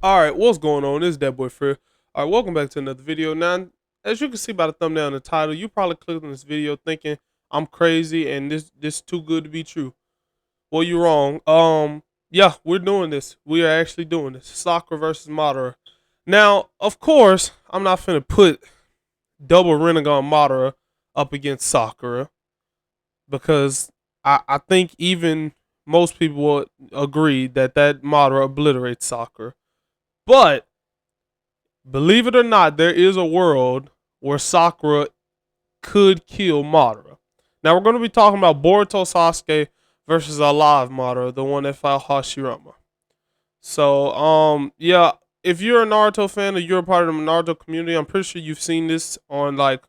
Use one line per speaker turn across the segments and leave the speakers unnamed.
Alright, what's going on? This is that boy Fred. Alright, welcome back to another video. Now, as you can see by the thumbnail and the title, you probably clicked on this video thinking I'm crazy and this too good to be true. Well, you're wrong. Yeah, we're doing this. We are actually doing this. Sakura versus Madara. Now, of course, I'm not finna put double Rinnegan Madara up against Sakura because I think even most people will agree that Madara obliterates Sakura. But believe it or not, there is a world where Sakura could kill Madara. Now we're going to be talking about Boruto Sasuke versus Alive Madara, the one that fought Hashirama. So, yeah, if you're a Naruto fan or you're a part of the Naruto community, I'm pretty sure you've seen this on like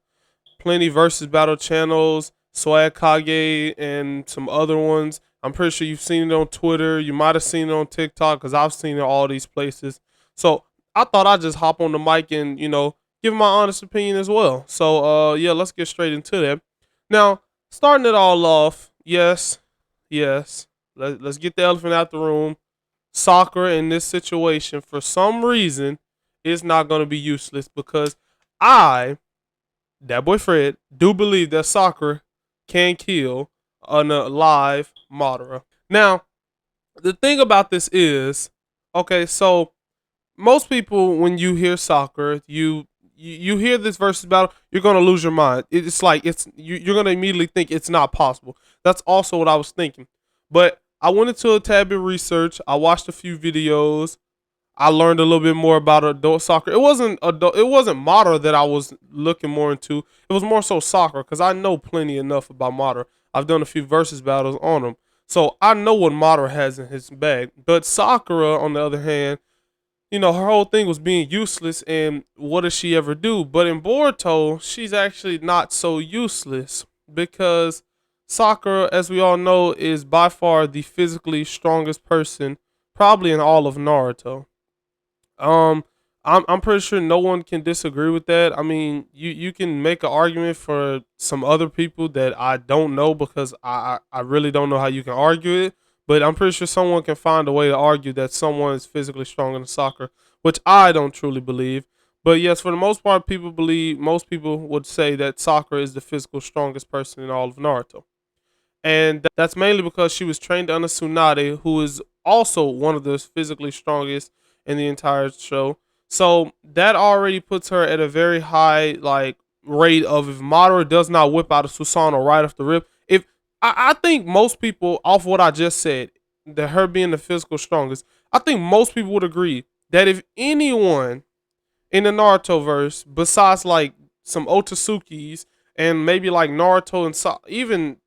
plenty versus battle channels, Swag Kage, and some other ones. I'm pretty sure you've seen it on Twitter. You might have seen it on TikTok because I've seen it all these places. So I thought I'd just hop on the mic and, give my honest opinion as well. So, yeah, let's get straight into that. Now, starting it all off, yes. Let's get the elephant out the room. Sakura in this situation, for some reason, is not going to be useless because that boy Fred, do believe that Sakura can kill an alive Madara. Now, the thing about this is, okay, so most people, when you hear Sakura, you hear this versus battle, you're gonna lose your mind. It's like you're gonna immediately think it's not possible. That's also what I was thinking. But I went into a tad bit of research. I watched a few videos. I learned a little bit more about adult soccer. It wasn't Madara that I was looking more into. It was more so soccer because I know plenty enough about Madara. I've done a few versus battles on him, so I know what Madara has in his bag. But Sakura, on the other hand, her whole thing was being useless, and what does she ever do? But in Boruto, she's actually not so useless because Sakura, as we all know, is by far the physically strongest person probably in all of Naruto. Um, I'm pretty sure no one can disagree with that. I mean, you can make an argument for some other people that I don't know because I really don't know how you can argue it. But I'm pretty sure someone can find a way to argue that someone is physically stronger than Sakura, which I don't truly believe. But yes, for the most part, most people would say that Sakura is the physical strongest person in all of Naruto. And that's mainly because she was trained under Tsunade, who is also one of the physically strongest in the entire show. So that already puts her at a very high rate of, if Madara does not whip out a Susanoo right off the rip. If I think most people, off what I just said, that her being the physical strongest, I think most people would agree that if anyone in the Naruto verse, besides like some Otsutsuki's and maybe like Naruto and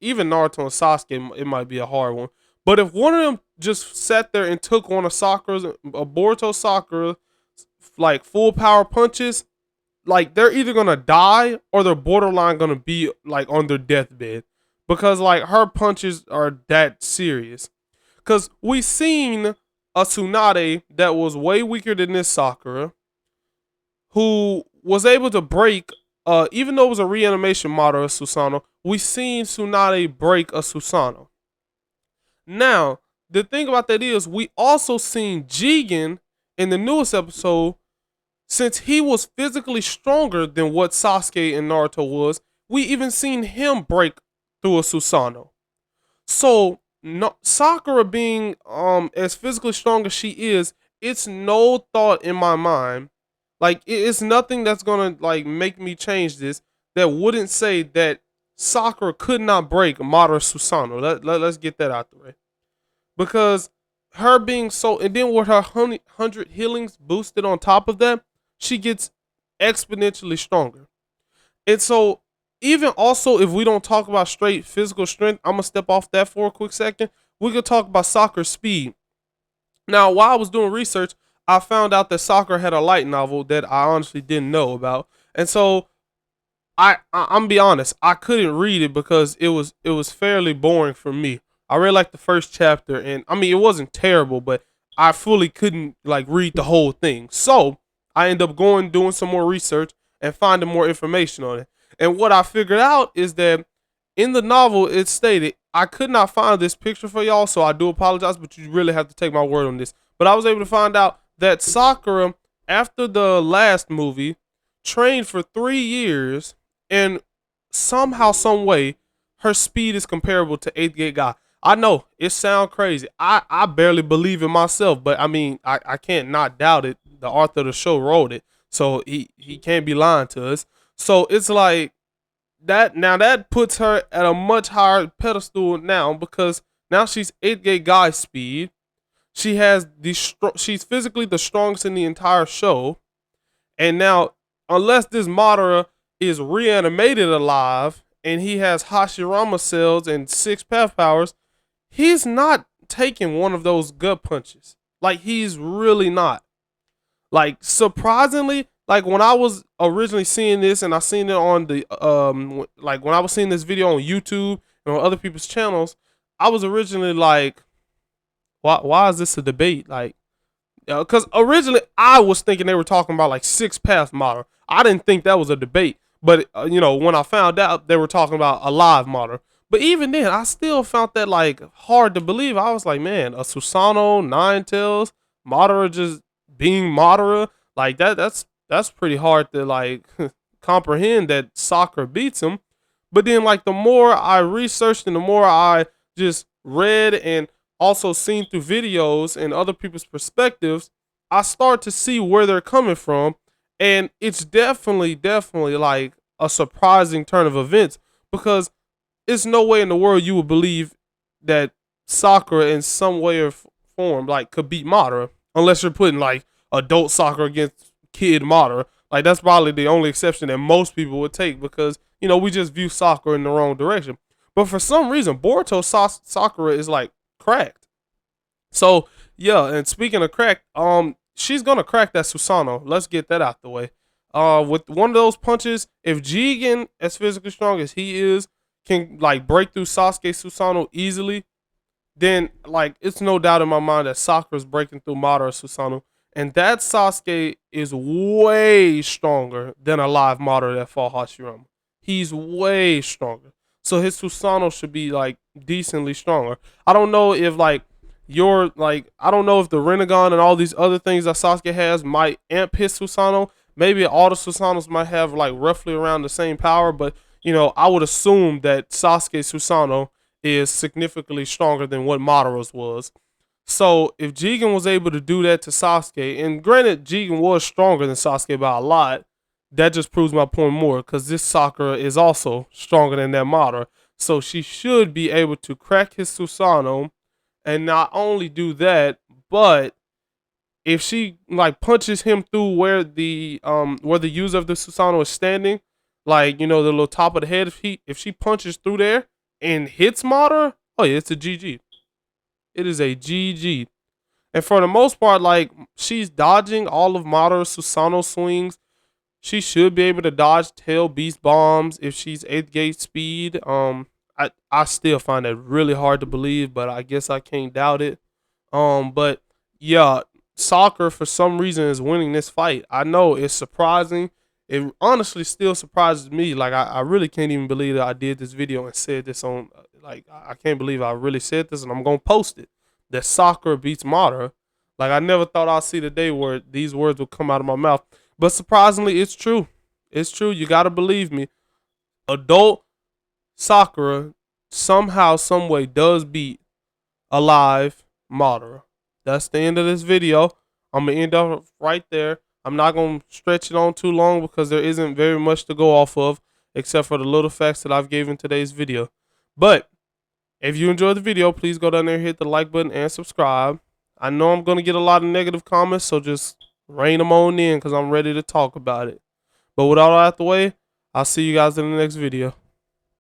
even Naruto and Sasuke, it might be a hard one. But if one of them just sat there and took one of Boruto Sakura, like full power punches, like they're either gonna die or they're borderline gonna be like on their deathbed because like her punches are that serious. Cause we seen a Tsunade that was way weaker than this Sakura, who was able to break, even though it was a reanimation model of Susanoo, we seen Tsunade break a Susanoo. Now, the thing about that is we also seen Jigen in the newest episode, since he was physically stronger than what Sasuke and Naruto was, we even seen him break through a Susanoo. So Sakura being as physically strong as she is, it's no thought in my mind. Like it's nothing that's gonna like make me change this that wouldn't say that Sakura could not break Madara Susanoo. Let's get that out the way. Because her being so, and then with her 100 healings boosted on top of that, she gets exponentially stronger. And so, even also, if we don't talk about straight physical strength, I'm going to step off that for a quick second. We could talk about Sakura's speed. Now, while I was doing research, I found out that Sakura had a light novel that I honestly didn't know about. And so, I'm gonna be honest, I couldn't read it because it was fairly boring for me. I read like the first chapter, and I mean it wasn't terrible, but I fully couldn't like read the whole thing. So I ended up doing some more research and finding more information on it. And what I figured out is that in the novel, it stated, I could not find this picture for y'all, so I do apologize, but you really have to take my word on this. But I was able to find out that Sakura, after the last movie, trained for 3 years, and somehow, some way, her speed is comparable to Eighth Gate Guy. I know it sounds crazy. I barely believe it myself, but I mean, I can't not doubt it. The author of the show wrote it, so he can't be lying to us. So it's like that. Now that puts her at a much higher pedestal now, because now she's Eighth Gate Guy speed. She has she's physically the strongest in the entire show. And now, unless this Madara is reanimated alive and he has Hashirama cells and 6 path powers, he's not taking one of those gut punches. Like, he's really not. Like, surprisingly, like when I was originally seeing this, and I seen it on the like when I was seeing this video on YouTube and on other people's channels, I was originally like, why is this a debate? Like, because originally I was thinking they were talking about like 6 path model. I didn't think that was a debate, but when I found out they were talking about a live model. But even then, I still found that like hard to believe. I was like, man, a Susanoo, Nine Tails, Madara just being Madara, like that's pretty hard to like comprehend that Sakura beats him. But then, like, the more I researched and the more I just read and also seen through videos and other people's perspectives, I start to see where they're coming from. And it's definitely like a surprising turn of events, because it's no way in the world you would believe that Sakura in some way or form like could beat Madara, unless you're putting like adult Sakura against kid Madara. Like, that's probably the only exception that most people would take, because we just view Sakura in the wrong direction. But for some reason, Boruto Sakura is like cracked. So yeah, and speaking of cracked, she's gonna crack that Susanoo. Let's get that out the way. With one of those punches, if Jigen, as physically strong as he is, can like break through Sasuke Susanoo easily, then like it's no doubt in my mind that Sakura's breaking through Madara Susanoo, and that Sasuke is way stronger than a live Madara that fought Hashirama. He's way stronger, so his Susanoo should be like decently stronger. I don't know if like I don't know if the Rinnegan and all these other things that Sasuke has might amp his Susanoo. Maybe all the Susanos might have like roughly around the same power, but I would assume that Sasuke's Susanoo is significantly stronger than what Madara's was. So if Jigen was able to do that to Sasuke, and granted Jigen was stronger than Sasuke by a lot, that just proves my point more, because this Sakura is also stronger than that Madara. So she should be able to crack his Susanoo, and not only do that, but if she like punches him through where the user of the Susanoo is standing, like the little top of the head, if she punches through there and hits Madara, oh yeah, it's a GG. It is a GG. And for the most part, like, she's dodging all of Madara's Susanoo swings. She should be able to dodge tail beast bombs if she's 8th gate speed. I still find that really hard to believe, but I guess I can't doubt it. But yeah, Sakura for some reason is winning this fight. I know it's surprising. It honestly still surprises me. Like, I really can't even believe that I did this video and said this on. Like, I can't believe I really said this, and I'm gonna post it. That Sakura beats Madara. Like, I never thought I'd see the day where these words would come out of my mouth. But surprisingly, it's true. It's true. You gotta believe me. Adult Sakura somehow, some way does beat alive Madara. That's the end of this video. I'm gonna end up right there. I'm not gonna stretch it on too long because there isn't very much to go off of, except for the little facts that I've given today's video. But if you enjoyed the video, please go down there, hit the like button, and subscribe. I know I'm gonna get a lot of negative comments, so just rain them on in, because I'm ready to talk about it. But with all that out the way, I'll see you guys in the next video.